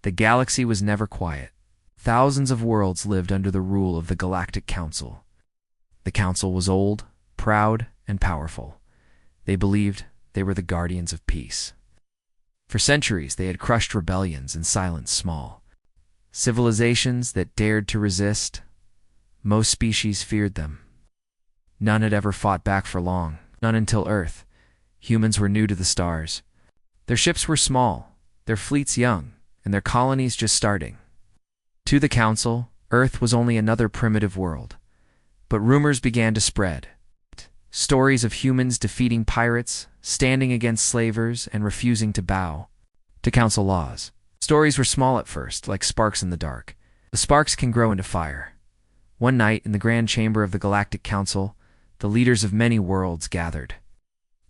The galaxy was never quiet. Thousands of worlds lived under the rule of the Galactic Council. The Council was old, proud, and powerful. They believed they were the guardians of peace. For centuries, they had crushed rebellions and silenced small civilizations that dared to resist. Most species feared them. None had ever fought back for long, none until Earth. Humans were new to the stars. Their ships were small, their fleets young, and their colonies just starting. To the Council, Earth was only another primitive world. But rumors began to spread. Stories of humans defeating pirates, standing against slavers, and refusing to bow to Council laws. Stories were small at first, like sparks in the dark. The sparks can grow into fire. One night, in the Grand Chamber of the Galactic Council, the leaders of many worlds gathered.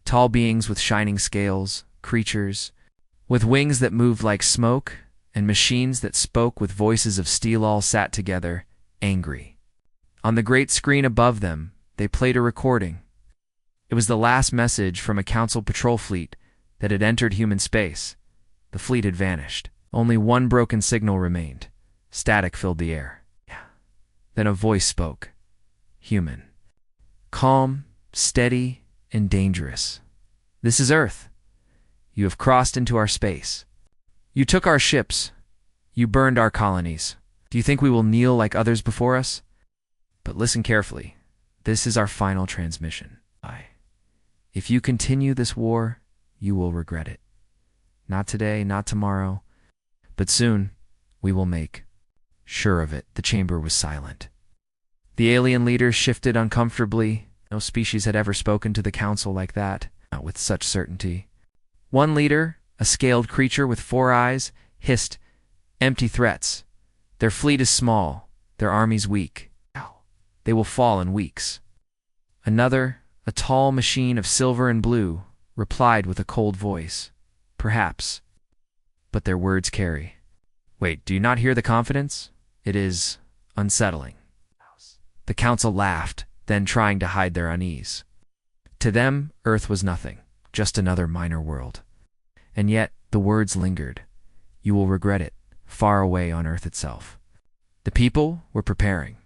Tall beings with shining scales, creatures with wings that moved like smoke, and machines that spoke with voices of steel all sat together, angry. On the great screen above them, they played a recording. It was the last message from a Council patrol fleet that had entered human space. The fleet had vanished. Only one broken signal remained. Static filled the air. Then a voice spoke. Human. Calm, steady, and dangerous. This is Earth. You have crossed into our space. You took our ships. You burned our colonies. Do you think we will kneel like others before us? But listen carefully. This is our final transmission. If you continue this war, you will regret it. Not today, not tomorrow, but soon we will make sure of it. The chamber was silent. The alien leaders shifted uncomfortably. No species had ever spoken to the Council like that, not with such certainty. One leader, a scaled creature with 4 eyes, hissed, "Empty threats. Their fleet is small, their armies weak. They will fall in weeks." Another, a tall machine of silver and blue, replied with a cold voice, "Perhaps, but their words carry." Wait, do you not hear the confidence? It is unsettling. The Council laughed, then trying to hide their unease. To them, Earth was nothing, just another minor world. And yet, the words lingered. You will regret it, far away on Earth itself. The people were preparing.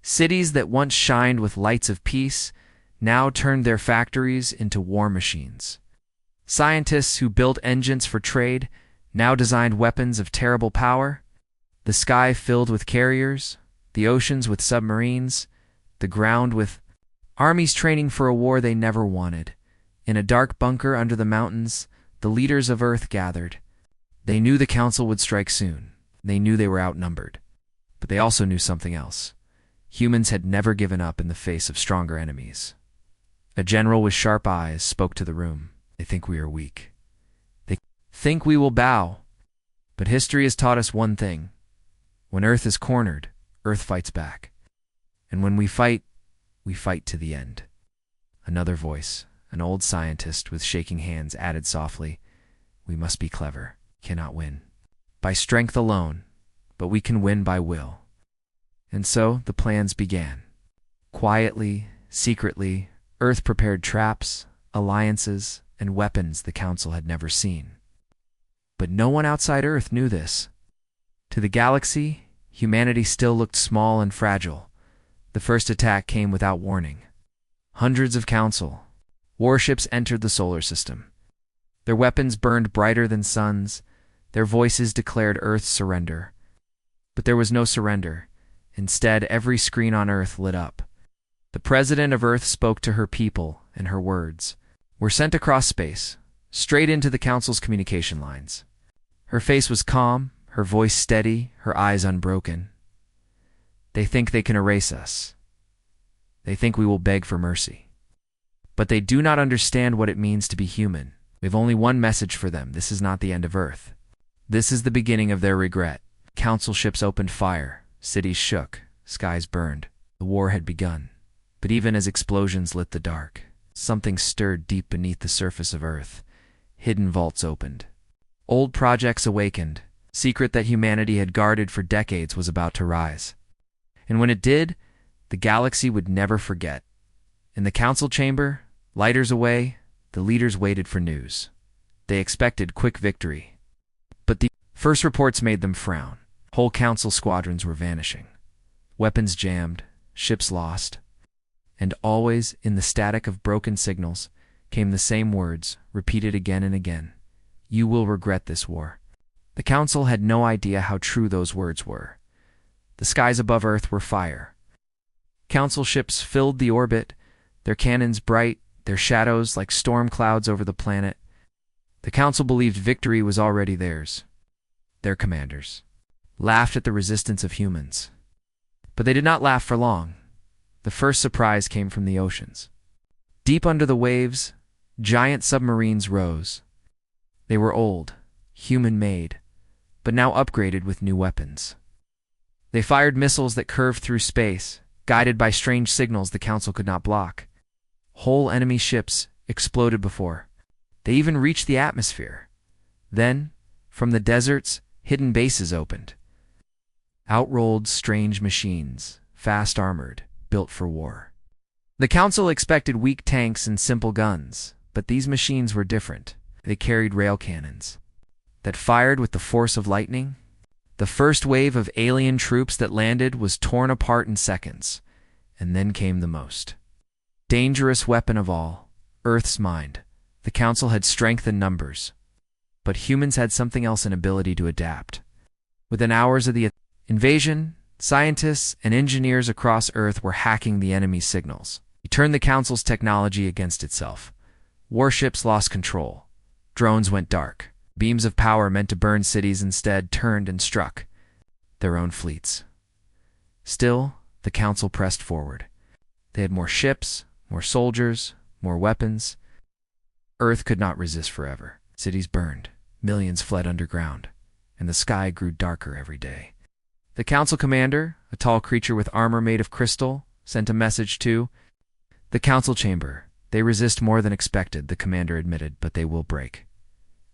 Cities that once shined with lights of peace now turned their factories into war machines. Scientists who built engines for trade now designed weapons of terrible power. The sky filled with carriers, the oceans with submarines, the ground with armies training for a war they never wanted. In a dark bunker under the mountains, the leaders of Earth gathered. They knew the Council would strike soon. They knew they were outnumbered. But they also knew something else. Humans had never given up in the face of stronger enemies. A general with sharp eyes spoke to the room. They think we are weak. They think we will bow. But history has taught us one thing. When Earth is cornered, Earth fights back. And when we fight to the end. Another voice, an old scientist with shaking hands, added softly, "We must be clever, cannot win by strength alone, but we can win by will." And so the plans began. Quietly, secretly, Earth prepared traps, alliances, and weapons the Council had never seen. But no one outside Earth knew this. To the galaxy, humanity still looked small and fragile. The first attack came without warning. Hundreds of Council warships entered the solar system. Their weapons burned brighter than suns. Their voices declared Earth's surrender. But there was no surrender. Instead, every screen on Earth lit up. The president of Earth spoke to her people, and her words were sent across space, straight into the Council's communication lines. Her face was calm, her voice steady, her eyes unbroken. They think they can erase us. They think we will beg for mercy. But they do not understand what it means to be human. We have only one message for them. This is not the end of Earth. This is the beginning of their regret. Council ships opened fire. Cities shook. Skies burned. The war had begun. But even as explosions lit the dark, something stirred deep beneath the surface of Earth. Hidden vaults opened. Old projects awakened. Secret that humanity had guarded for decades was about to rise. And when it did, the galaxy would never forget. In the Council chamber, lighters away, the leaders waited for news. They expected quick victory. But the First reports made them frown. Whole council squadrons were vanishing. Weapons jammed, ships lost. And always, in the static of broken signals, came the same words, repeated again and again. You will regret this war. The council had no idea how true those words were. The skies above Earth were fire. Council ships filled the orbit, their cannons bright, their shadows like storm clouds over the planet. The council believed victory was already theirs. Their commanders laughed at the resistance of humans. But they did not laugh for long. The first surprise came from the oceans. Deep under the waves, giant submarines rose. They were old, human-made, but now upgraded with new weapons. They fired missiles that curved through space, guided by strange signals the council could not block. Whole enemy ships exploded before. They even reached the atmosphere. Then, from the deserts, hidden bases opened. Out rolled strange machines, fast armored, built for war. The council expected weak tanks and simple guns, but these machines were different. They carried rail cannons that fired with the force of lightning. The first wave of alien troops that landed was torn apart in seconds, and then came the most dangerous weapon of all, Earth's mind. The council had strength in numbers, but humans had something else, an ability to adapt. Within hours of the invasion, scientists and engineers across Earth were hacking the enemy's signals. He turned the council's technology against itself. Warships lost control. Drones went dark. Beams of power meant to burn cities instead turned and struck their own fleets. Still, the council pressed forward. They had more ships, more soldiers, more weapons. Earth could not resist forever. Cities burned. Millions fled underground. And the sky grew darker every day. The council commander, a tall creature with armor made of crystal, sent a message to the council chamber. They resist more than expected, the commander admitted, but they will break.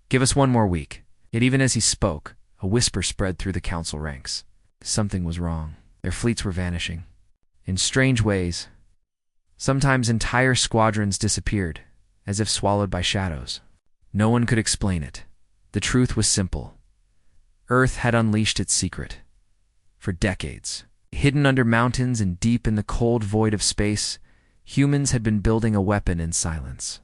Give us 1 more week. Yet even as he spoke, a whisper spread through the council ranks. Something was wrong. Their fleets were vanishing. In strange ways. Sometimes entire squadrons disappeared, as if swallowed by shadows. No one could explain it. The truth was simple. Earth had unleashed its secret. For decades, hidden under mountains and deep in the cold void of space, humans had been building a weapon in silence.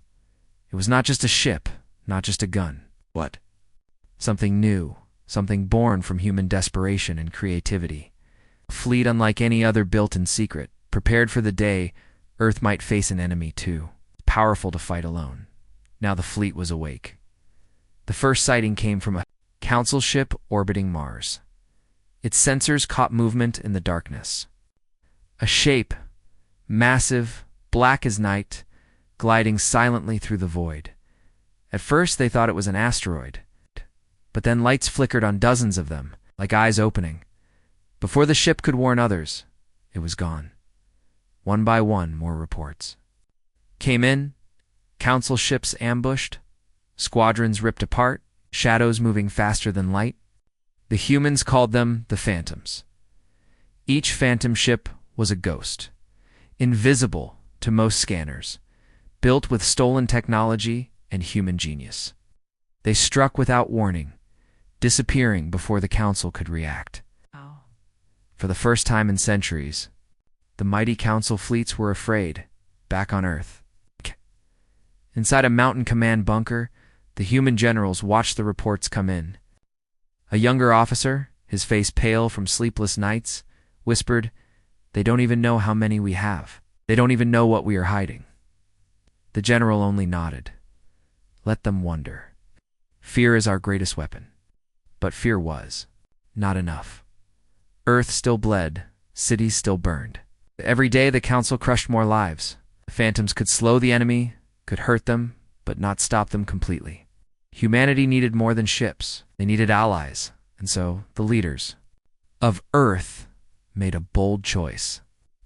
It was not just a ship, not just a gun. What? Something new, something born from human desperation and creativity. A fleet unlike any other built in secret, prepared for the day Earth might face an enemy too, powerful to fight alone. Now the fleet was awake. The first sighting came from a council ship orbiting Mars. Its sensors caught movement in the darkness. A shape, massive, black as night, gliding silently through the void. At first they thought it was an asteroid, but then lights flickered on dozens of them, like eyes opening. Before the ship could warn others, it was gone. One by one, more reports came in. Council ships ambushed, squadrons ripped apart, shadows moving faster than light. The humans called them the Phantoms. Each Phantom ship was a ghost, invisible to most scanners, built with stolen technology and human genius. They struck without warning, disappearing before the council could react. For the first time in centuries, the mighty council fleets were afraid, back on Earth. Inside a mountain command bunker, the human generals watched the reports come in. A younger officer, his face pale from sleepless nights, whispered, "They don't even know how many we have. They don't even know what we are hiding." The general only nodded. Let them wonder. Fear is our greatest weapon. But fear was not enough. Earth still bled, cities still burned. Every day the council crushed more lives. The Phantoms could slow the enemy, could hurt them, but not stop them completely. Humanity needed more than ships. They needed allies, and so the leaders of Earth made a bold choice.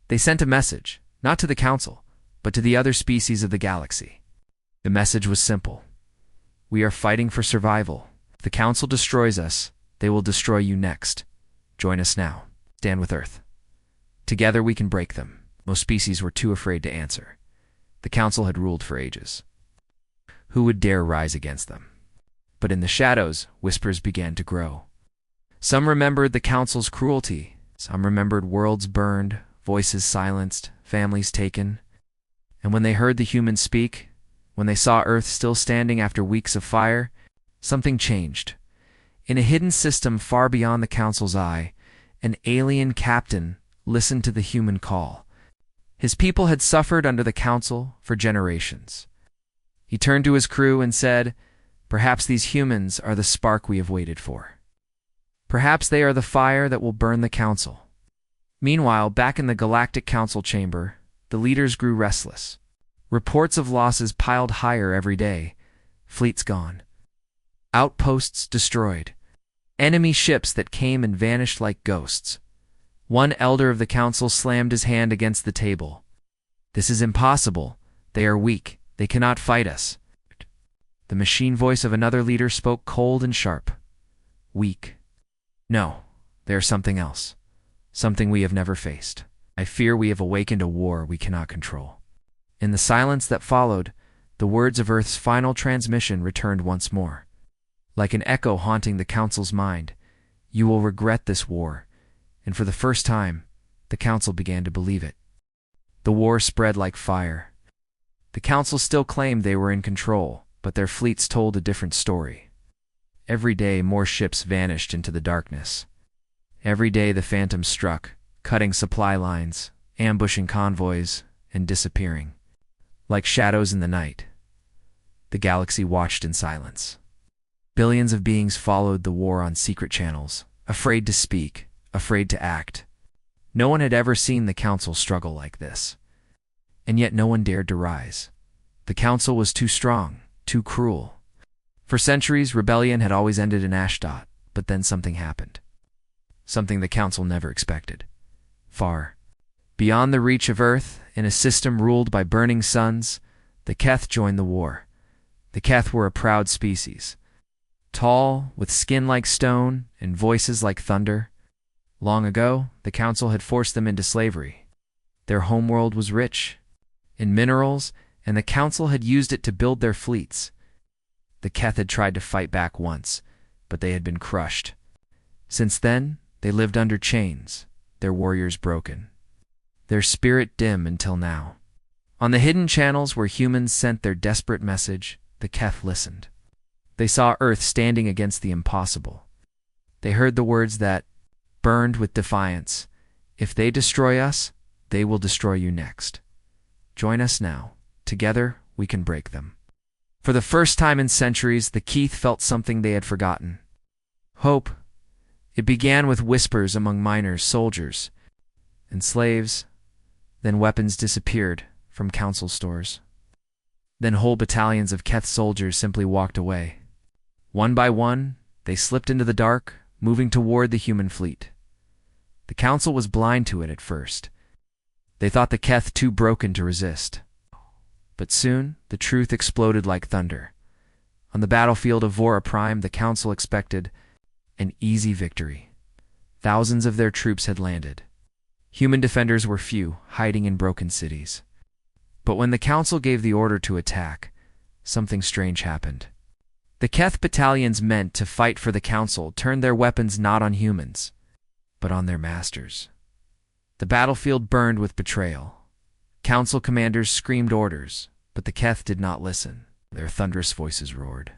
They sent a message, not to the council, but to the other species of the galaxy. The message was simple. We are fighting for survival. If the council destroys us, they will destroy you next. Join us now. Stand with Earth. Together we can break them. Most species were too afraid to answer. The council had ruled for ages. Who would dare rise against them? But in the shadows, whispers began to grow. Some remembered the council's cruelty. Some remembered worlds burned, voices silenced, families taken. And when they heard the humans speak, when they saw Earth still standing after weeks of fire, something changed. In a hidden system far beyond the council's eye, an alien captain listened to the human call. His people had suffered under the council for generations. He turned to his crew and said, "Perhaps these humans are the spark we have waited for. Perhaps they are the fire that will burn the council." Meanwhile, back in the Galactic Council chamber, the leaders grew restless. Reports of losses piled higher every day. Fleets gone. Outposts destroyed. Enemy ships that came and vanished like ghosts. One elder of the council slammed his hand against the table. "This is impossible. They are weak. They cannot fight us." The machine voice of another leader spoke cold and sharp. "Weak? No, they are something else. Something we have never faced. I fear we have awakened a war we cannot control." In the silence that followed, the words of Earth's final transmission returned once more. Like an echo haunting the council's mind, "You will regret this war." And for the first time, the council began to believe it. The war spread like fire. The council still claimed they were in control, but their fleets told a different story. Every day, more ships vanished into the darkness. Every day, the phantoms struck, cutting supply lines, ambushing convoys, and disappearing. Like shadows in the night, the galaxy watched in silence. Billions of beings followed the war on secret channels, afraid to speak, afraid to act. No one had ever seen the council struggle like this. And yet no one dared to rise. The council was too strong, too cruel. For centuries, rebellion had always ended in Ashdod, but then something happened. Something the council never expected. Far beyond the reach of Earth, in a system ruled by burning suns, the Keth joined the war. The Keth were a proud species. Tall, with skin like stone and voices like thunder. Long ago, the council had forced them into slavery. Their homeworld was rich in minerals, and the council had used it to build their fleets. The Keth had tried to fight back once, but they had been crushed. Since then, they lived under chains, their warriors broken, their spirit dim until now. On the hidden channels where humans sent their desperate message, the Keth listened. They saw Earth standing against the impossible. They heard the words that burned with defiance. "If they destroy us, they will destroy you next. Join us now. Together, we can break them." For the first time in centuries, the Keth felt something they had forgotten. Hope. It began with whispers among miners, soldiers, and slaves. Then weapons disappeared from council stores. Then whole battalions of Keth soldiers simply walked away. One by one, they slipped into the dark, moving toward the human fleet. The council was blind to it at first. They thought the Keth too broken to resist. But soon, the truth exploded like thunder. On the battlefield of Vora Prime, the council expected an easy victory. Thousands of their troops had landed. Human defenders were few, hiding in broken cities. But when the council gave the order to attack, something strange happened. The Keth battalions meant to fight for the council turned their weapons not on humans, but on their masters. The battlefield burned with betrayal. Council commanders screamed orders, but the Keth did not listen. Their thunderous voices roared.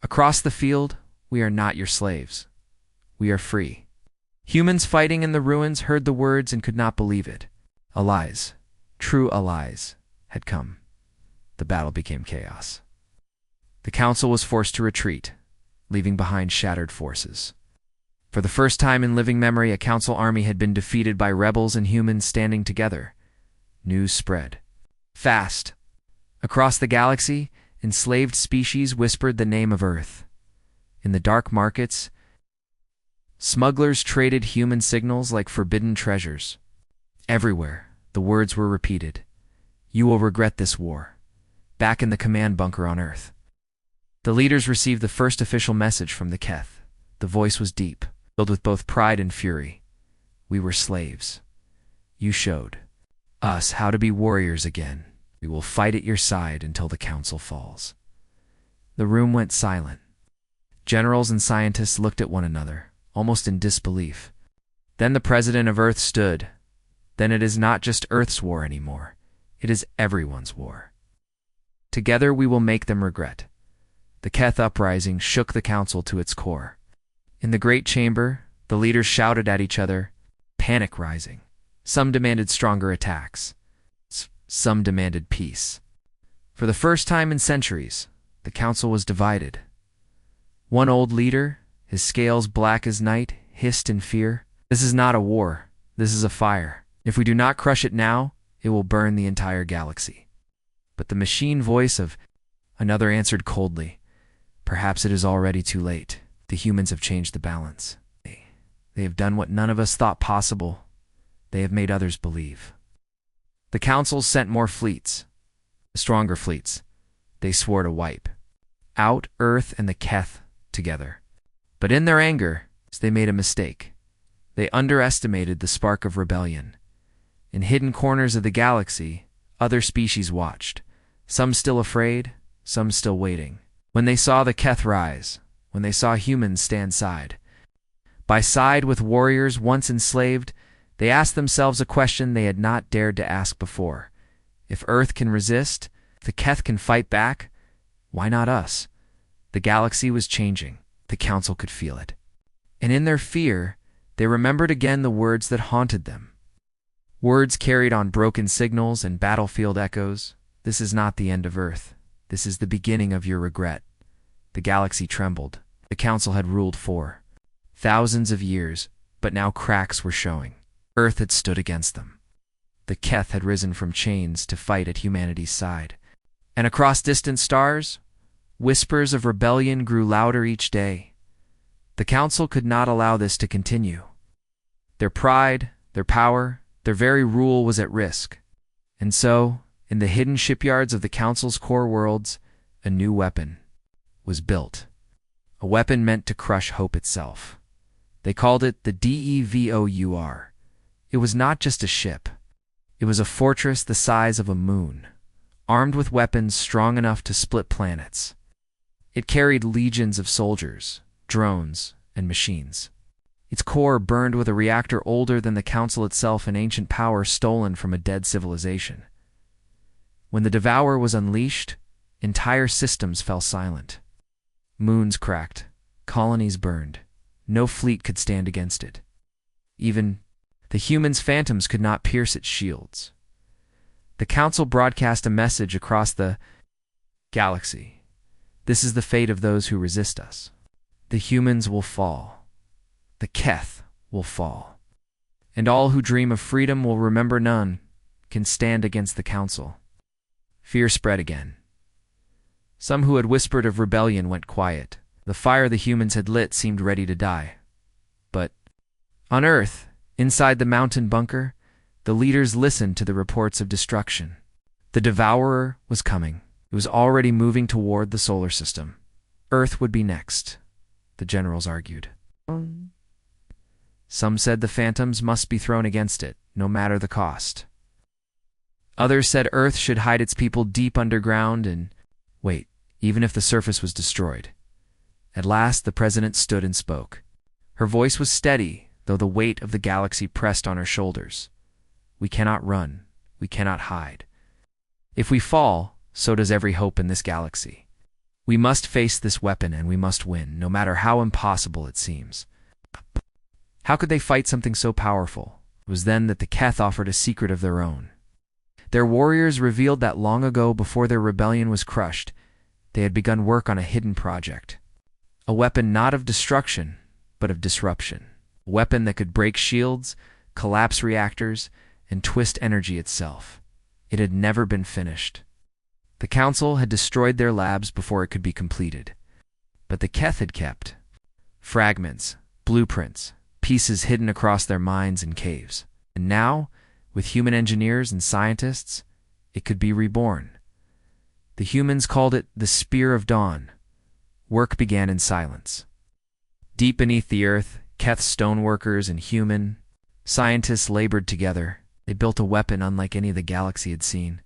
"Across the field, we are not your slaves. We are free." Humans fighting in the ruins heard the words and could not believe it. Allies, true allies, had come. The battle became chaos. The council was forced to retreat, leaving behind shattered forces. For the first time in living memory, a council army had been defeated by rebels and humans standing together. News spread fast. Across the galaxy, enslaved species whispered the name of Earth. In the dark markets, smugglers traded human signals like forbidden treasures. Everywhere, the words were repeated. "You will regret this war." Back in the command bunker on Earth, the leaders received the first official message from the Keth. The voice was deep, filled with both pride and fury. "We were slaves. You showed us how to be warriors again. We will fight at your side until the council falls." The room went silent. Generals and scientists looked at one another, almost in disbelief. Then the president of Earth stood. Then it is not just Earth's war anymore. It is everyone's war. Together we will make them regret. The Keth uprising shook the council to its core. In the great chamber, the leaders shouted at each other, panic rising. Some demanded stronger attacks. Some demanded peace. For the first time in centuries, the council was divided. One old leader, his scales black as night, hissed in fear, "This is not a war. This is a fire. If we do not crush it now, it will burn the entire galaxy." But the machine voice of another answered coldly, "Perhaps it is already too late. The humans have changed the balance. They have done what none of us thought possible. They have made others believe." The councils sent more fleets, stronger fleets. They swore to wipe out Earth and the Keth together. But in their anger, they made a mistake. They underestimated the spark of rebellion. In hidden corners of the galaxy, other species watched, some still afraid, some still waiting. When they saw the Keth rise, when they saw humans stand side by side with warriors once enslaved, they asked themselves a question they had not dared to ask before. If Earth can resist, if the Keth can fight back, why not us? The galaxy was changing. The council could feel it. And in their fear, they remembered again the words that haunted them. Words carried on broken signals and battlefield echoes. "This is not the end of Earth. This is the beginning of your regret." The galaxy trembled. The council had ruled for thousands of years, but now cracks were showing. Earth had stood against them. The Keth had risen from chains to fight at humanity's side. And across distant stars, whispers of rebellion grew louder each day. The council could not allow this to continue. Their pride, their power, their very rule was at risk. And so, in the hidden shipyards of the council's core worlds, a new weapon was built. A weapon meant to crush hope itself. They called it the DEVOUR. It was not just a ship. It was a fortress the size of a moon, armed with weapons strong enough to split planets. It carried legions of soldiers, drones, and machines. Its core burned with a reactor older than the council itself, an ancient power stolen from a dead civilization. When the Devourer was unleashed, entire systems fell silent. Moons cracked, colonies burned. No fleet could stand against it. Even the humans' phantoms could not pierce its shields. The council broadcast a message across the galaxy. "This is the fate of those who resist us. The humans will fall. The Keth will fall. And all who dream of freedom will remember none can stand against the council." Fear spread again. Some who had whispered of rebellion went quiet. The fire the humans had lit seemed ready to die. But on Earth, inside the mountain bunker, the leaders listened to the reports of destruction. The Devourer was coming. It was already moving toward the solar system. Earth would be next, the generals argued. Some said the phantoms must be thrown against it, no matter the cost. Others said Earth should hide its people deep underground and wait, even if the surface was destroyed. At last, the president stood and spoke. Her voice was steady, though the weight of the galaxy pressed on her shoulders. "We cannot run. We cannot hide. If we fall, so does every hope in this galaxy. We must face this weapon and we must win, no matter how impossible it seems." How could they fight something so powerful? It was then that the Keth offered a secret of their own. Their warriors revealed that long ago, before their rebellion was crushed, they had begun work on a hidden project. A weapon not of destruction, but of disruption. A weapon that could break shields, collapse reactors, and twist energy itself. It had never been finished. The council had destroyed their labs before it could be completed. But the Keth had kept fragments, blueprints, pieces hidden across their mines and caves. And now, with human engineers and scientists, it could be reborn. The humans called it the Spear of Dawn. Work began in silence. Deep beneath the earth, Keth stoneworkers and human scientists labored together. They built a weapon unlike any the galaxy had seen.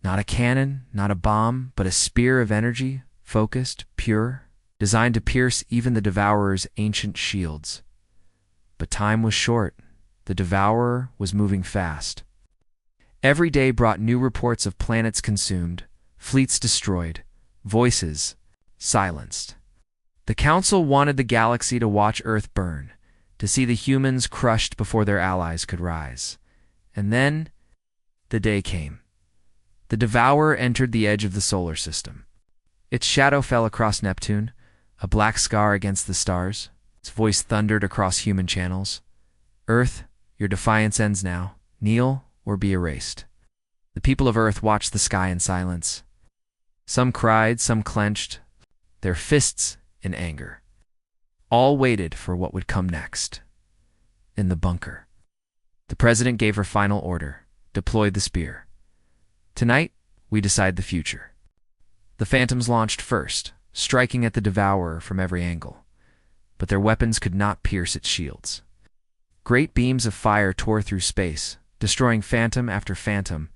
Not a cannon, not a bomb, but a spear of energy, focused, pure, designed to pierce even the Devourer's ancient shields. But time was short. The Devourer was moving fast. Every day brought new reports of planets consumed, fleets destroyed, voices silenced. The Council wanted the galaxy to watch Earth burn, to see the humans crushed before their allies could rise. And then, the day came. The Devourer entered the edge of the solar system. Its shadow fell across Neptune, a black scar against the stars. Its voice thundered across human channels. Earth, your defiance ends now. Kneel or be erased. The people of Earth watched the sky in silence. Some cried, some clenched, their fists in anger. All waited for what would come next. In the bunker, the president gave her final order: deploy the spear. Tonight, we decide the future. The Phantoms launched first, striking at the Devourer from every angle. But their weapons could not pierce its shields. Great beams of fire tore through space, destroying phantom after phantom.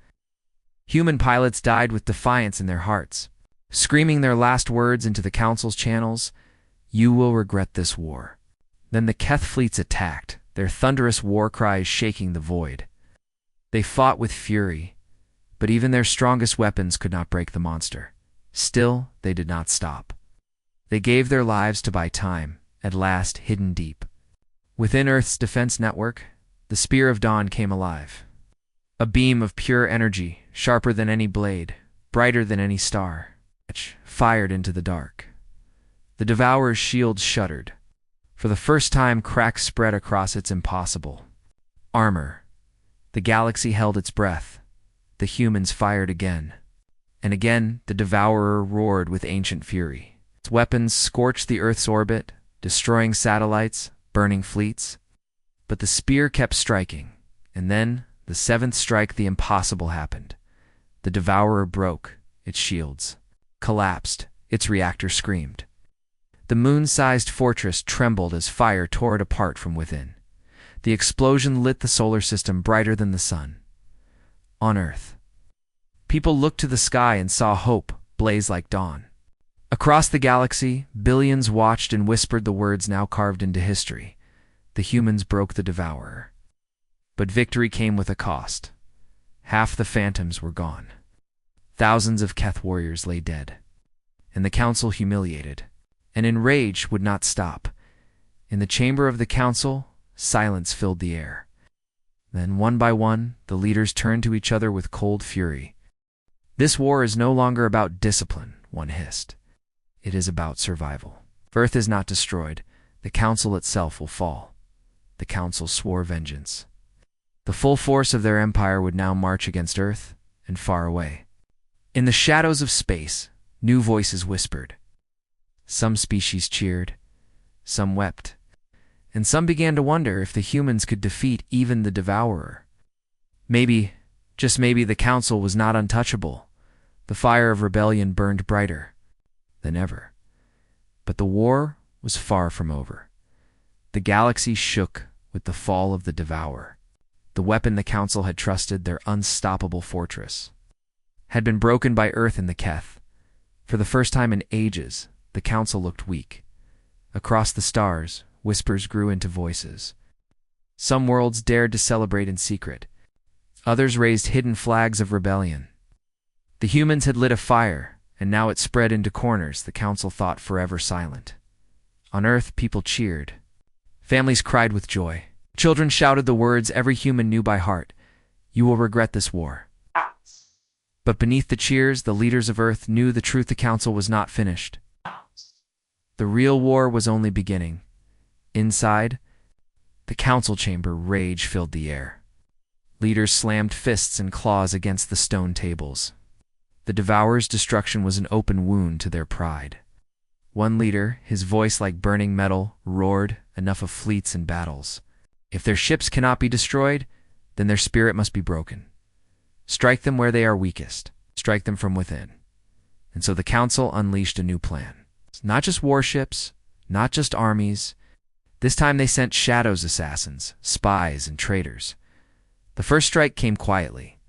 Human pilots died with defiance in their hearts, screaming their last words into the Council's channels: "You will regret this war." Then the Keth fleets attacked, their thunderous war cries shaking the void. They fought with fury, but even their strongest weapons could not break the monster. Still, they did not stop. They gave their lives to buy time, at last hidden deep. Within Earth's defense network, the Spear of Dawn came alive. A beam of pure energy, sharper than any blade, brighter than any star, fired into the dark. The Devourer's shield shuddered. For the first time, cracks spread across its impossible armor. The galaxy held its breath. The humans fired again. And again, the Devourer roared with ancient fury. Its weapons scorched the Earth's orbit, destroying satellites, burning fleets. But the spear kept striking, and then, the seventh strike, the impossible happened. The Devourer broke, its shields collapsed, its reactor screamed. The moon-sized fortress trembled as fire tore it apart from within. The explosion lit the solar system brighter than the sun. On Earth, people looked to the sky and saw hope blaze like dawn. Across the galaxy, billions watched and whispered the words now carved into history. The humans broke the Devourer. But victory came with a cost. Half the Phantoms were gone. Thousands of Keth warriors lay dead. And the Council, humiliated and enraged, would not stop. In the chamber of the Council, silence filled the air. Then, one by one, the leaders turned to each other with cold fury. "This war is no longer about discipline," one hissed. "It is about survival. If Earth is not destroyed, the Council itself will fall." The Council swore vengeance. The full force of their empire would now march against Earth and far away. In the shadows of space, new voices whispered. Some species cheered, some wept, and some began to wonder if the humans could defeat even the Devourer. Maybe, just maybe, the Council was not untouchable. The fire of rebellion burned brighter than ever. But the war was far from over. The galaxy shook with the fall of the Devourer. The weapon the Council had trusted, their unstoppable fortress, had been broken by Earth and the Keth. For the first time in ages, the Council looked weak. Across the stars, whispers grew into voices. Some worlds dared to celebrate in secret. Others raised hidden flags of rebellion. The humans had lit a fire, and now it spread into corners the Council thought forever silent. On Earth, people cheered. Families cried with joy. Children shouted the words every human knew by heart: "You will regret this war." But beneath the cheers, the leaders of Earth knew the truth: the Council was not finished. The real war was only beginning. Inside the Council chamber, rage filled the air. Leaders slammed fists and claws against the stone tables. The Devourer's destruction was an open wound to their pride. One leader, his voice like burning metal, roared, "Enough of fleets and battles. If their ships cannot be destroyed, then their spirit must be broken. Strike them where they are weakest. Strike them from within." And so the Council unleashed a new plan. Not just warships, not just armies. This time they sent shadows assassins, spies, and traitors. The first strike came quietly.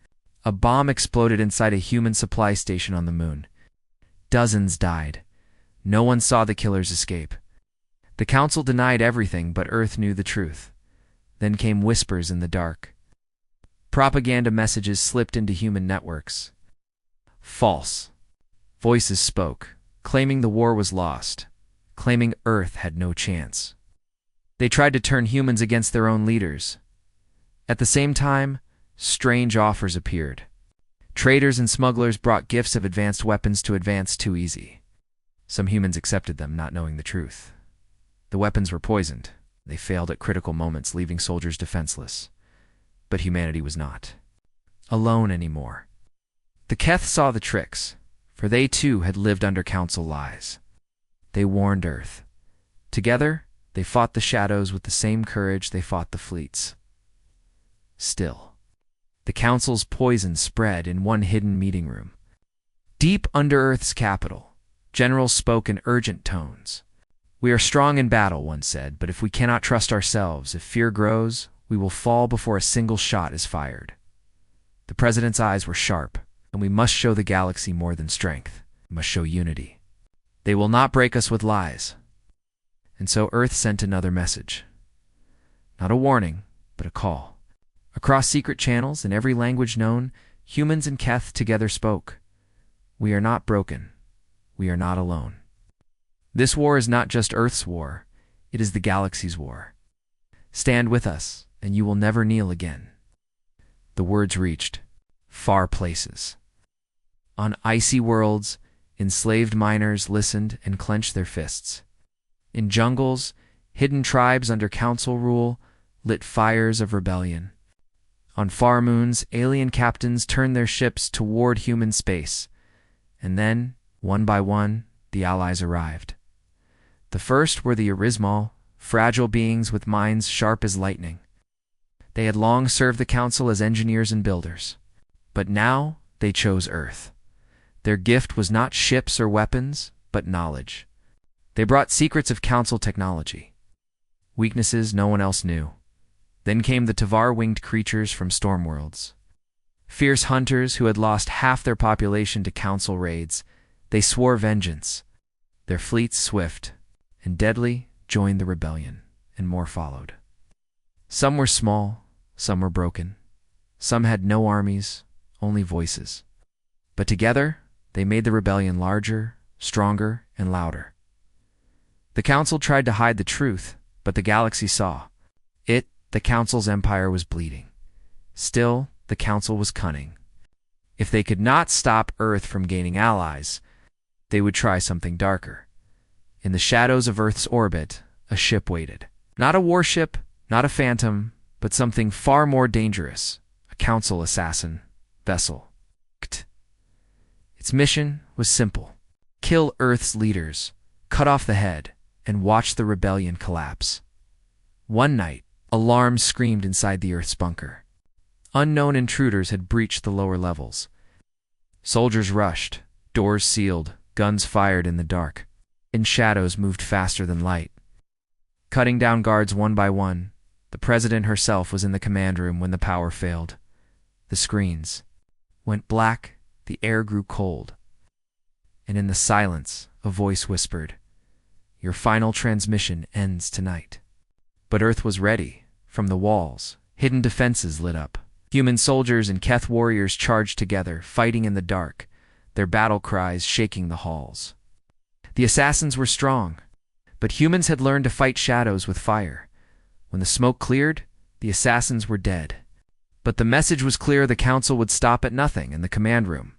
A bomb exploded inside a human supply station on the moon. Dozens died, No one saw the killers escape. The council denied everything, but Earth knew the truth. Then came whispers in the dark. Propaganda messages slipped into human networks. False. Voices spoke, claiming the war was lost, claiming Earth had no chance. They tried to turn humans against their own leaders. At the same time, strange offers appeared. Traders and smugglers brought gifts of advanced weapons to advance too easy. Some humans accepted them, not knowing the truth. The weapons were poisoned. They failed at critical moments, leaving soldiers defenseless. But humanity was not alone anymore. The Keth saw the tricks, for they too had lived under council lies. They warned Earth. Together, they fought the shadows with the same courage they fought the fleets. Still, the council's poison spread in one hidden meeting room. Deep under Earth's capital, generals spoke in urgent tones. "We are strong in battle," one said, "but if we cannot trust ourselves, if fear grows, we will fall before a single shot is fired." The president's eyes were sharp, and we must show the galaxy more than strength. We must show unity. They will not break us with lies. And so Earth sent another message. Not a warning, but a call. Across secret channels, in every language known, humans and Keth together spoke. We are not broken. We are not alone. This war is not just Earth's war. It is the galaxy's war. Stand with us, and you will never kneel again. The words reached far places. On icy worlds, enslaved miners listened and clenched their fists. In jungles, hidden tribes under council rule lit fires of rebellion. On far moons, alien captains turned their ships toward human space. And then, one by one, the allies arrived. The first were the Erismal, fragile beings with minds sharp as lightning. They had long served the council as engineers and builders. But now they chose Earth. Their gift was not ships or weapons, but knowledge. They brought secrets of council technology, weaknesses no one else knew. Then came the Tavar-winged creatures from stormworlds. Fierce hunters who had lost half their population to council raids. They swore vengeance. Their fleets, swift and deadly, joined the rebellion, and more followed. Some were small, some were broken. Some had no armies, only voices. But together, they made the rebellion larger, stronger, and louder. The council tried to hide the truth, but the galaxy saw. The council's empire was bleeding. Still, the council was cunning. If they could not stop Earth from gaining allies, they would try something darker. In the shadows of Earth's orbit, a ship waited. Not a warship, not a phantom, but something far more dangerous, a council assassin vessel. Its mission was simple: kill Earth's leaders, cut off the head, and watch the rebellion collapse. One night, alarms screamed inside the Earth's bunker. Unknown intruders had breached the lower levels. Soldiers rushed, doors sealed, guns fired in the dark, and shadows moved faster than light. Cutting down guards one by one, the president herself was in the command room when the power failed. The screens went black, the air grew cold. And in the silence, a voice whispered, "Your final transmission ends tonight." But Earth was ready. From the walls, hidden defenses lit up. Human soldiers and Keth warriors charged together, fighting in the dark, their battle cries shaking the halls. The assassins were strong, but humans had learned to fight shadows with fire. When the smoke cleared, the assassins were dead. But the message was clear: the council would stop at nothing in the command room.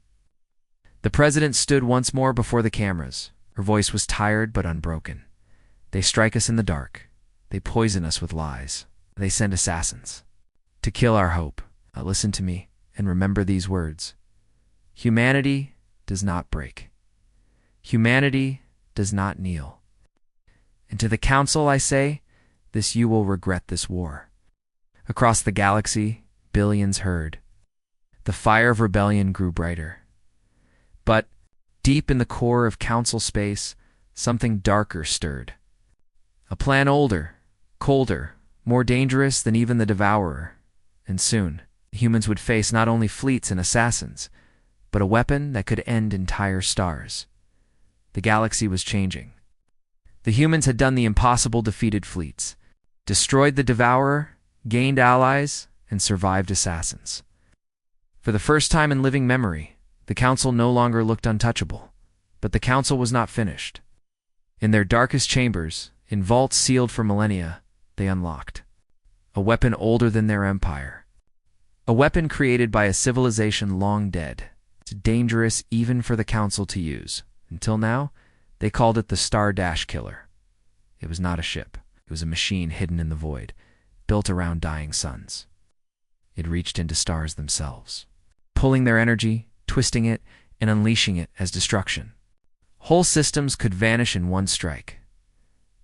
The president stood once more before the cameras. Her voice was tired but unbroken. "They strike us in the dark. They poison us with lies. They send assassins to kill our hope. Now listen to me and remember these words. Humanity does not break. Humanity does not kneel. And to the council I say, this you will regret this war." Across the galaxy, billions heard. The fire of rebellion grew brighter. But deep in the core of council space, something darker stirred. A plan older, colder, more dangerous than even the Devourer. And soon, humans would face not only fleets and assassins, but a weapon that could end entire stars. The galaxy was changing. The humans had done the impossible, defeated fleets, destroyed the Devourer, gained allies, and survived assassins. For the first time in living memory, the Council no longer looked untouchable. But the Council was not finished. In their darkest chambers, in vaults sealed for millennia, they unlocked a weapon older than their empire. A weapon created by a civilization long dead. It's dangerous even for the Council to use. Until now, they called it the Star Dash Killer. It was not a ship. It was a machine hidden in the void, built around dying suns. It reached into stars themselves, pulling their energy, twisting it, and unleashing it as destruction. Whole systems could vanish in one strike.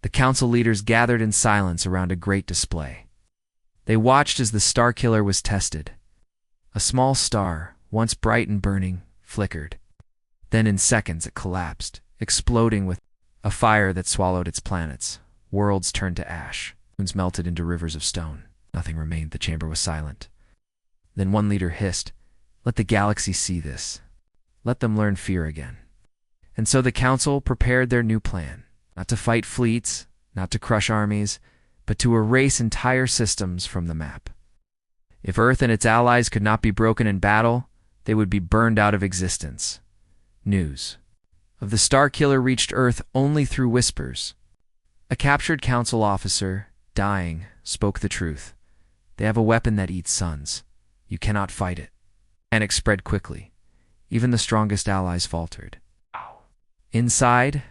The Council leaders gathered in silence around a great display. They watched as the Star Killer was tested. A small star, once bright and burning, flickered. Then in seconds it collapsed, exploding with a fire that swallowed its planets. Worlds turned to ash. Moons melted into rivers of stone. Nothing remained. The chamber was silent. Then one leader hissed, "Let the galaxy see this. Let them learn fear again." And so the Council prepared their new plan. Not to fight fleets, not to crush armies, but to erase entire systems from the map. If Earth and its allies could not be broken in battle, they would be burned out of existence. News of the Star Killer reached Earth only through whispers. A captured Council officer, dying, spoke the truth. They have a weapon that eats suns. You cannot fight it. Panic spread quickly. Even the strongest allies faltered. Inside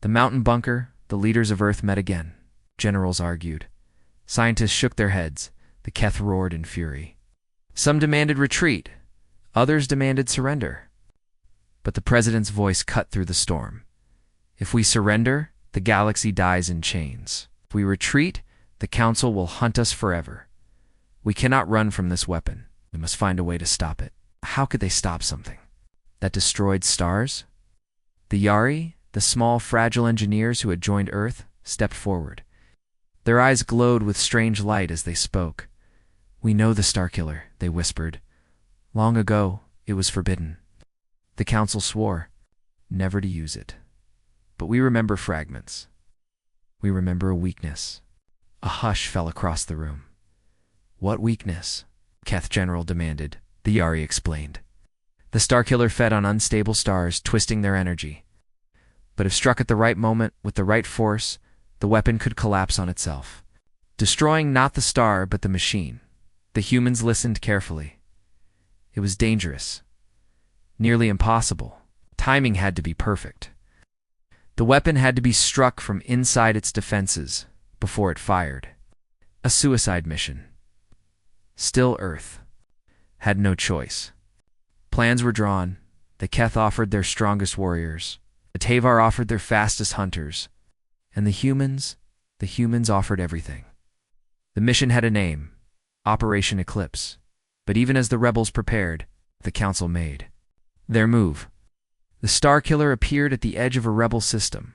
the mountain bunker, the leaders of Earth met again. Generals argued. Scientists shook their heads. The Keth roared in fury. Some demanded retreat. Others demanded surrender. But the president's voice cut through the storm. If we surrender, the galaxy dies in chains. If we retreat, the Council will hunt us forever. We cannot run from this weapon. We must find a way to stop it. How could they stop something that destroyed stars? The Yari, the small, fragile engineers who had joined Earth, stepped forward. Their eyes glowed with strange light as they spoke. "We know the Star Killer," they whispered. "Long ago, it was forbidden." The Council swore never to use it. But we remember fragments. We remember a weakness. A hush fell across the room. "What weakness?" Keth General demanded. The Yari explained. The Star Killer fed on unstable stars, twisting their energy. But if struck at the right moment, with the right force, the weapon could collapse on itself, destroying not the star but the machine. The humans listened carefully. It was dangerous, nearly impossible. Timing had to be perfect. The weapon had to be struck from inside its defenses before it fired. A suicide mission. Still, Earth had no choice. Plans were drawn. The Keth offered their strongest warriors. The Tavar offered their fastest hunters. And the humans offered everything. The mission had a name, Operation Eclipse. But even as the rebels prepared, the Council made their move. The Star Killer appeared at the edge of a rebel system.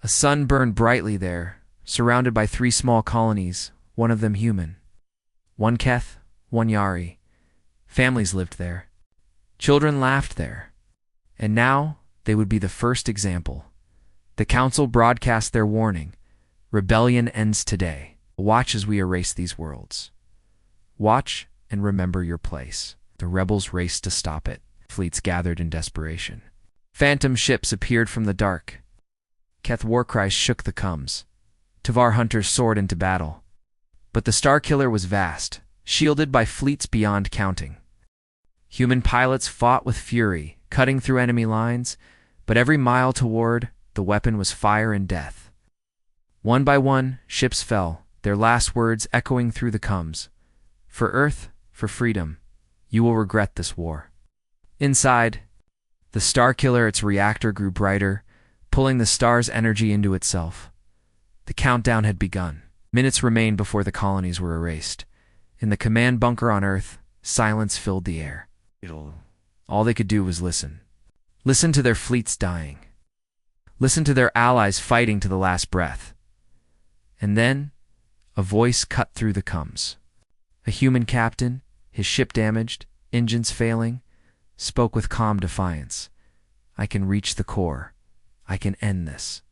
A sun burned brightly there, surrounded by 3 small colonies, one of them human. 1 Keth, 1 Yari. Families lived there. Children laughed there. And now they would be the first example. The Council broadcast their warning. Rebellion ends today. Watch as we erase these worlds. Watch and remember your place. The rebels raced to stop it. Fleets gathered in desperation. Phantom ships appeared from the dark. Keth war cries shook the Cums. Tavar hunters soared into battle. But the Star Killer was vast, shielded by fleets beyond counting. Human pilots fought with fury, cutting through enemy lines, but every mile toward the weapon was fire and death. One by one, ships fell, their last words echoing through the Cums. For Earth, for freedom, you will regret this war. Inside, the Star Killer, its reactor grew brighter, pulling the star's energy into itself. The countdown had begun. Minutes remained before the colonies were erased. In the command bunker on Earth, silence filled the air. All they could do was listen. Listen to their fleets dying. Listen to their allies fighting to the last breath. And then, a voice cut through the Cums. A human captain, his ship damaged, engines failing, spoke with calm defiance. "I can reach the core. I can end this.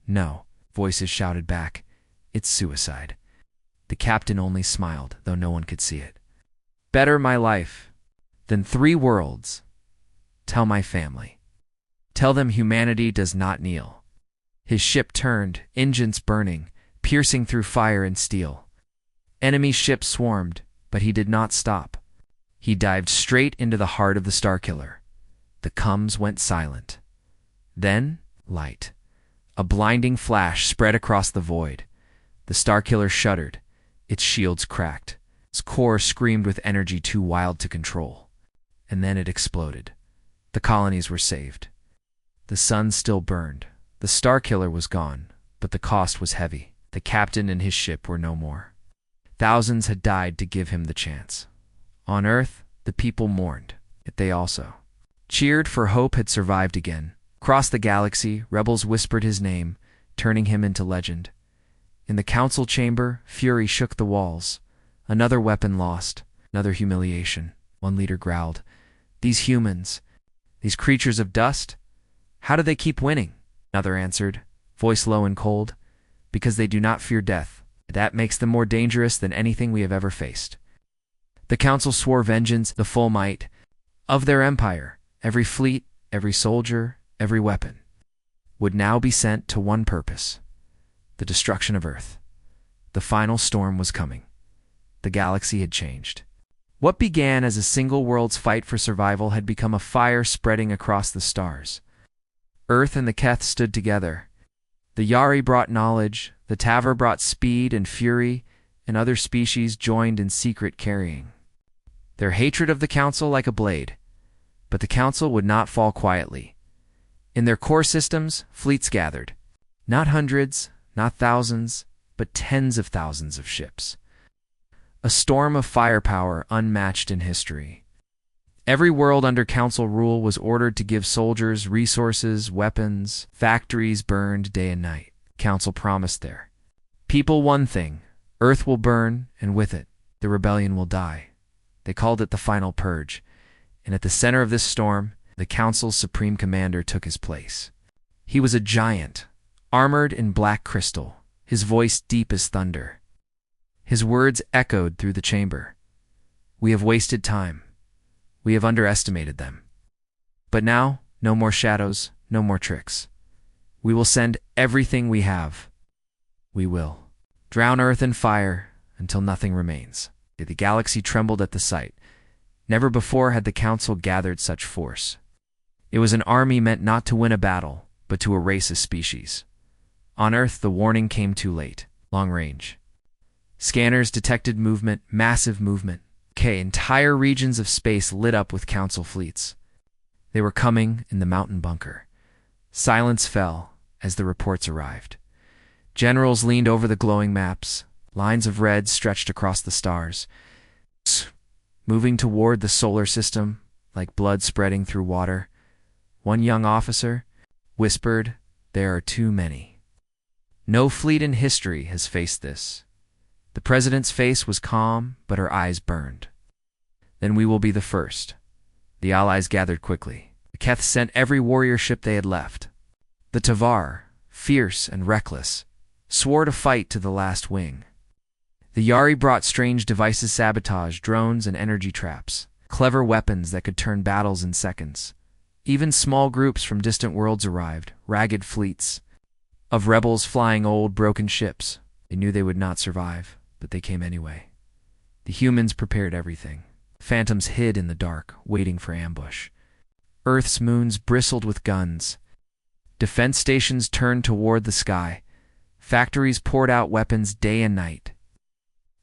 No, voices shouted back. It's suicide. The captain only smiled, though no one could see it. Better my life than 3 worlds. Tell my family. Tell them humanity does not kneel. His ship turned, engines burning, piercing through fire and steel. Enemy ships swarmed, but he did not stop. He dived straight into the heart of the Starkiller. The Cums went silent. Then, light. A blinding flash spread across the void. The Starkiller shuddered. Its shields cracked. Its core screamed with energy too wild to control. And then it exploded. The colonies were saved. The sun still burned. The Starkiller was gone, but the cost was heavy. The captain and his ship were no more. Thousands had died to give him the chance. On Earth, the people mourned, yet they also cheered, for hope had survived again. Across the galaxy, rebels whispered his name, turning him into legend. In the council chamber, fury shook the walls. Another weapon lost, another humiliation. One leader growled, "These humans, these creatures of dust, how do they keep winning?" Another answered, voice low and cold, "Because they do not fear death. That makes them more dangerous than anything we have ever faced." The council swore vengeance, the full might of their empire. Every fleet, every soldier, every weapon would now be sent to one purpose: the destruction of Earth. The final storm was coming. The galaxy had changed. What began as a single world's fight for survival had become a fire spreading across the stars. Earth and the Keth stood together. The Yari brought knowledge, the Taver brought speed and fury, and other species joined in secret carrying their hatred of the Council like a blade. But the Council would not fall quietly. In their core systems, fleets gathered. Not hundreds, not thousands, but tens of thousands of ships. A storm of firepower unmatched in history. Every world under Council rule was ordered to give soldiers resources, weapons. Factories burned day and night. Council promised their people one thing: Earth will burn, and with it, the rebellion will die. They called it the Final Purge. And at the center of this storm, the Council's supreme commander took his place. He was a giant, armored in black crystal, his voice deep as thunder. His words echoed through the chamber. "We have wasted time. We have underestimated them. But now, no more shadows, no more tricks. We will send everything we have. We will drown Earth in fire until nothing remains." The galaxy trembled at the sight. Never before had the Council gathered such force. It was an army meant not to win a battle, but to erase a species. On Earth, the warning came too late. Long range scanners detected movement, massive movement. Entire regions of space lit up with Council fleets. They were coming in the mountain bunker. Silence fell as the reports arrived. Generals leaned over the glowing maps. Lines of red stretched across the stars, moving toward the solar system like blood spreading through water. One young officer whispered, "There are too many. No fleet in history has faced this." The president's face was calm, but her eyes burned. "Then we will be the first." The allies gathered quickly. The Keth sent every warrior ship they had left. The Tavar, fierce and reckless, swore to fight to the last wing. The Yari brought strange devices, sabotage, drones, and energy traps, clever weapons that could turn battles in seconds. Even small groups from distant worlds arrived, ragged fleets of rebels flying old, broken ships. They knew they would not survive, but they came anyway. The humans prepared everything. Phantoms hid in the dark, waiting for ambush. Earth's moons bristled with guns. Defense stations turned toward the sky. Factories poured out weapons day and night.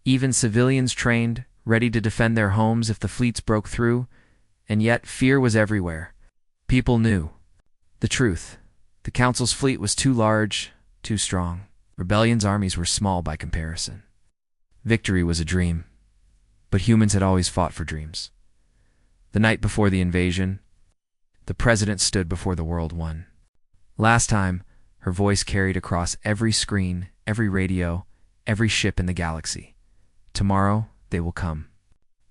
Even civilians trained, ready to defend their homes if the fleets broke through, and yet fear was everywhere. People knew the truth. The Council's fleet was too large, too strong. Rebellion's armies were small by comparison. Victory was a dream, but humans had always fought for dreams. The night before the invasion, the president stood before the world one. Last time, her voice carried across every screen, every radio, every ship in the galaxy. Tomorrow, they will come.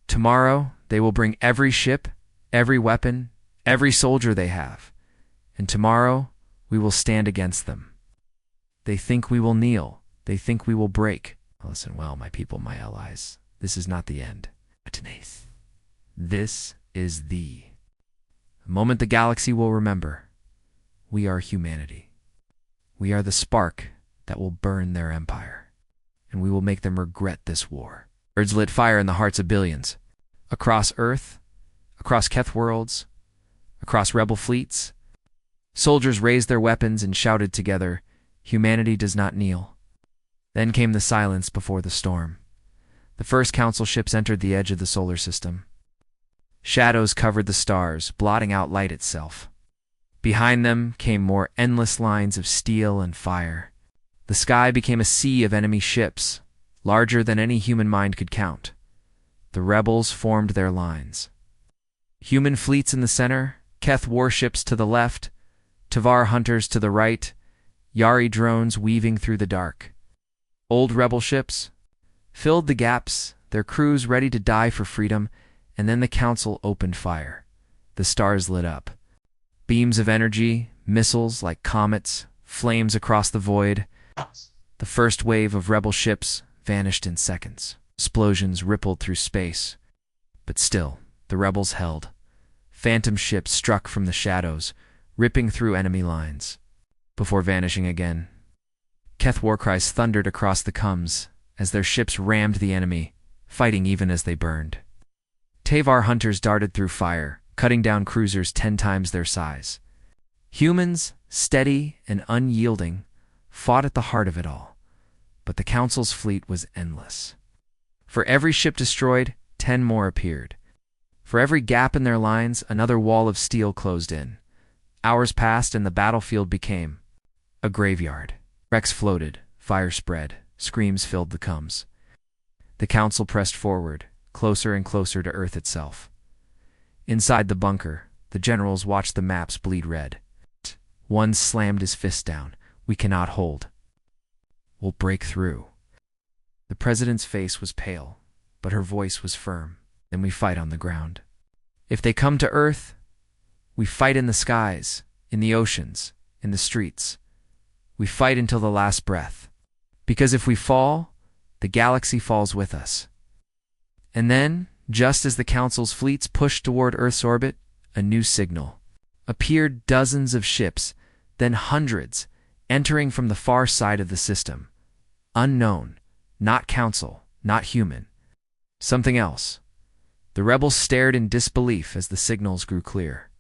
Tomorrow, they will bring every ship, every weapon, every soldier they have. And tomorrow, We will stand against them. They think we will kneel. They think we will break. Listen well, my people, my allies. This is not the end. This is the moment the galaxy will remember. We are humanity. We are the spark that will burn their empire, and we will make them regret this war. Birds lit fire in the hearts of billions. Across Earth, across Keth worlds, across rebel fleets, soldiers raised their weapons and shouted together, "Humanity does not kneel." Then came the silence before the storm. The first council ships entered the edge of the solar system. Shadows covered the stars, blotting out light itself. Behind them came more endless lines of steel and fire. The sky became a sea of enemy ships, larger than any human mind could count. The rebels formed their lines. Human fleets in the center, Keth warships to the left, Tavar hunters to the right, Yari drones weaving through the dark. Old rebel ships filled the gaps, their crews ready to die for freedom, and then the council opened fire. The stars lit up. Beams of energy, missiles like comets, flames across the void. The first wave of rebel ships vanished in seconds. Explosions rippled through space. But still, the rebels held. Phantom ships struck from the shadows, ripping through enemy lines. Before vanishing again, Keth war cries thundered across the Cums as their ships rammed the enemy, fighting even as they burned. Tavar hunters darted through fire, cutting down cruisers 10 times their size. Humans, steady and unyielding, fought at the heart of it all. But the Council's fleet was endless. For every ship destroyed, 10 more appeared. For every gap in their lines, another wall of steel closed in. Hours passed and the battlefield became a graveyard. Wrecks floated, fire spread, screams filled the Cums. The Council pressed forward, closer and closer to Earth itself. Inside the bunker, the generals watched the maps bleed red. One slammed his fist down. "We cannot hold. We'll break through." The president's face was pale, but her voice was firm. "Then we fight on the ground. If they come to Earth, we fight in the skies, in the oceans, in the streets. We fight until the last breath. Because if we fall, the galaxy falls with us." And then, just as the Council's fleets pushed toward Earth's orbit, a new signal. Appeared dozens of ships, then hundreds, entering from the far side of the system. Unknown, not Council, not human. Something else. The rebels stared in disbelief as the signals grew clear.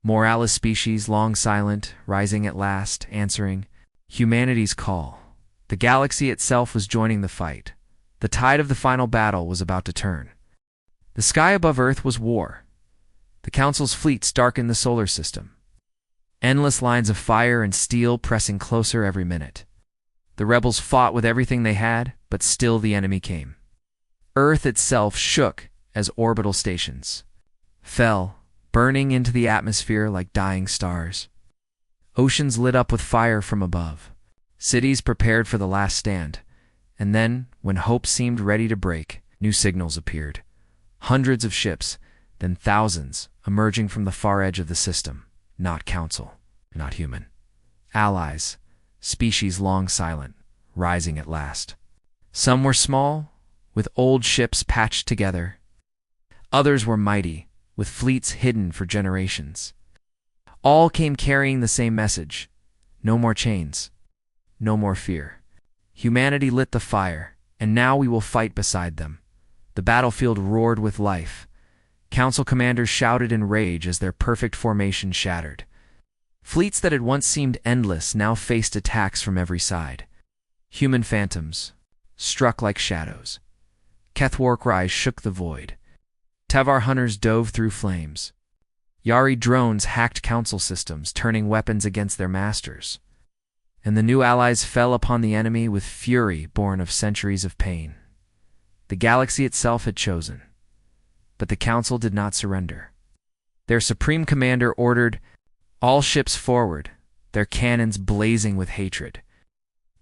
More Alice species, long silent, rising at last, answering humanity's call. The galaxy itself was joining the fight. The tide of the final battle was about to turn. The sky above Earth was war. The Council's fleets darkened the solar system. Endless lines of fire and steel pressing closer every minute. The rebels fought with everything they had, but still the enemy came. Earth itself shook as orbital stations fell, burning into the atmosphere like dying stars. Oceans lit up with fire from above. Cities prepared for the last stand. And then, when hope seemed ready to break, new signals appeared. Hundreds of ships, then thousands, emerging from the far edge of the system. Not Council, not human. Allies, species long silent, rising at last. Some were small, with old ships patched together. Others were mighty, with fleets hidden for generations. All came carrying the same message. No more chains. No more fear. Humanity lit the fire, and now we will fight beside them. The battlefield roared with life. Council commanders shouted in rage as their perfect formation shattered. Fleets that had once seemed endless now faced attacks from every side. Human phantoms struck like shadows. Keth war cries shook the void. Tavar hunters dove through flames. Yari drones hacked Council systems, turning weapons against their masters. And the new allies fell upon the enemy with fury born of centuries of pain. The galaxy itself had chosen. But the Council did not surrender. Their supreme commander ordered all ships forward, their cannons blazing with hatred.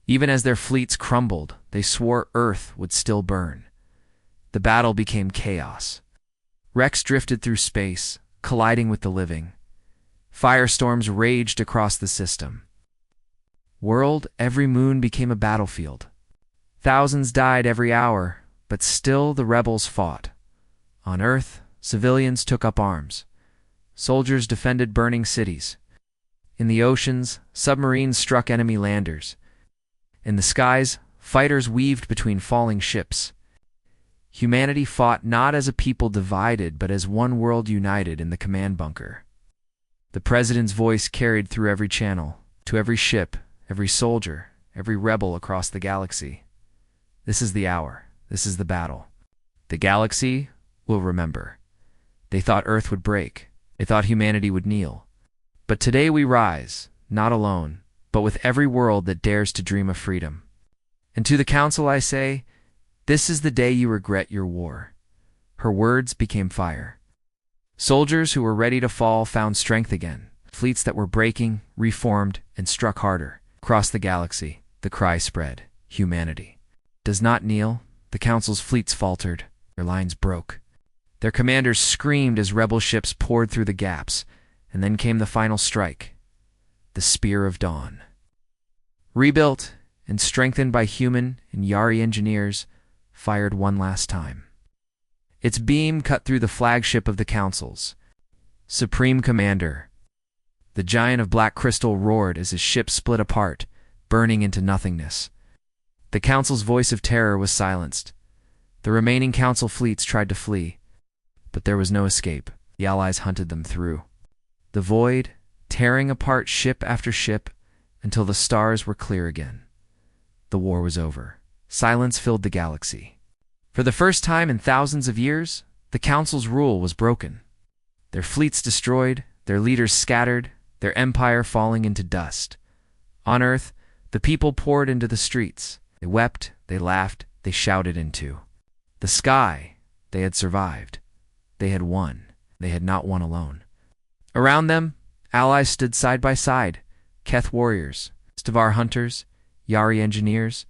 Even as their fleets crumbled, they swore Earth would still burn. The battle became chaos. Wrecks drifted through space, colliding with the living. Firestorms raged across the system. World, every moon became a battlefield. Thousands died every hour, but still the rebels fought. On Earth, civilians took up arms. Soldiers defended burning cities. In the oceans, submarines struck enemy landers. In the skies, fighters weaved between falling ships. Humanity fought not as a people divided, but as one world united in the command bunker. The president's voice carried through every channel, to every ship, every soldier, every rebel across the galaxy. This is the hour. This is the battle. The galaxy will remember. They thought Earth would break. They thought humanity would kneel. But today we rise, not alone, but with every world that dares to dream of freedom. And to the Council I say, this is the day you regret your war. Her words became fire. Soldiers who were ready to fall found strength again. Fleets that were breaking, reformed, and struck harder. Across the galaxy, the cry spread. Humanity does not kneel. The Council's fleets faltered. Their lines broke. Their commanders screamed as rebel ships poured through the gaps. And then came the final strike. The Spear of Dawn. Rebuilt and strengthened by human and Yari engineers, fired one last time. Its beam cut through the flagship of the Councils. Supreme Commander. The giant of black crystal roared as his ship split apart, burning into nothingness. The Council's voice of terror was silenced. The remaining Council fleets tried to flee, but there was no escape. The Allies hunted them through the void, tearing apart ship after ship until the stars were clear again. The war was over. Silence filled the galaxy. For the first time in thousands of years, the Council's rule was broken. Their fleets destroyed, their leaders scattered, their empire falling into dust. On Earth, the people poured into the streets. They wept, they laughed, they shouted into the sky. They had survived. They had won. They had not won alone. Around them, allies stood side by side, Keth warriors, Stavar hunters, Yari engineers,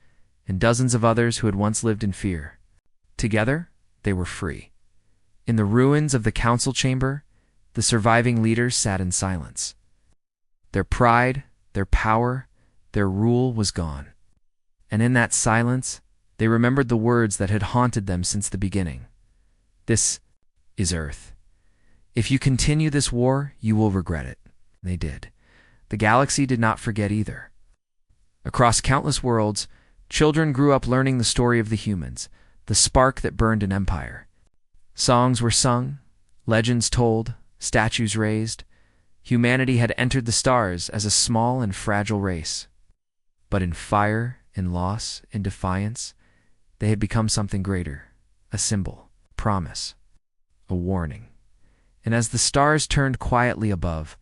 and dozens of others who had once lived in fear. Together, they were free. In the ruins of the Council chamber, the surviving leaders sat in silence. Their pride, their power, their rule was gone. And in that silence, they remembered the words that had haunted them since the beginning. This is Earth. If you continue this war, you will regret it. They did. The galaxy did not forget either. Across countless worlds, children grew up learning the story of the humans, the spark that burned an empire. Songs were sung, legends told, statues raised. Humanity had entered the stars as a small and fragile race. But in fire, in loss, in defiance, they had become something greater, a symbol, promise, a warning. And as the stars turned quietly above,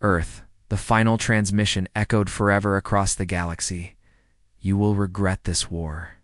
Earth, the final transmission echoed forever across the galaxy. You will regret this war.